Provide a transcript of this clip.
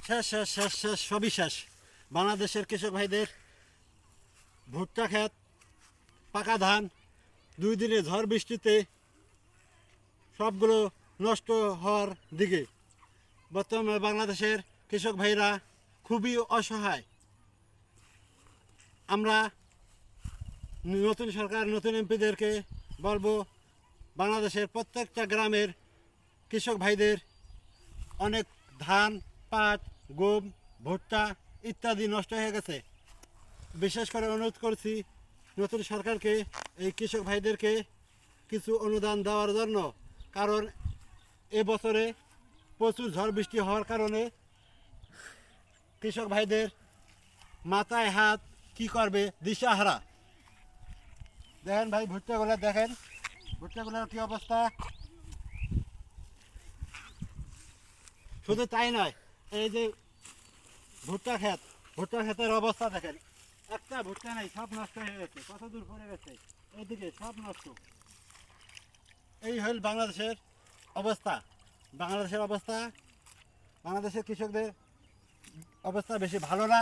শেষ শেষ শেষ শেষ সবই শেষ। বাংলাদেশের কৃষক ভাইদের ভুট্টা ক্ষেত, পাকা ধান 2 দিনে ঝড় বৃষ্টিতে সবগুলো নষ্ট হওয়ার দিকে। বর্তমানে বাংলাদেশের কৃষক ভাইরা খুবই অসহায়। আমরা নতুন সরকার, নতুন এমপিদেরকে বলবো, বাংলাদেশের প্রত্যেকটা গ্রামের কৃষক ভাইদের অনেক ধান, পাট, গম, ভুট্টা ইত্যাদি নষ্ট হয়ে গেছে। বিশেষ করে অনুরোধ করছি নতুন সরকারকে এই কৃষক ভাইদেরকে কিছু অনুদান দেওয়ার জন্য। কারণ এবছরে প্রচুর ঝড় বৃষ্টি হওয়ার কারণে কৃষক ভাইদের মাথায় হাত কি করবে দিশাহারা। দেখেন ভাই ভুট্টাগুলো, দেখেন ভুট্টাগুলোর কি অবস্থা। শুধু তাই নয়, এই যে ভুট্টা ক্ষেতের অবস্থা দেখেন, একটা ভুট্টা নেই, সব নষ্ট হয়ে গেছে, কত দূর পড়ে গেছে, এইদিকে সব নষ্ট। এই হল বাংলাদেশের অবস্থা। বাংলাদেশের কৃষকদের অবস্থা বেশি ভালো না।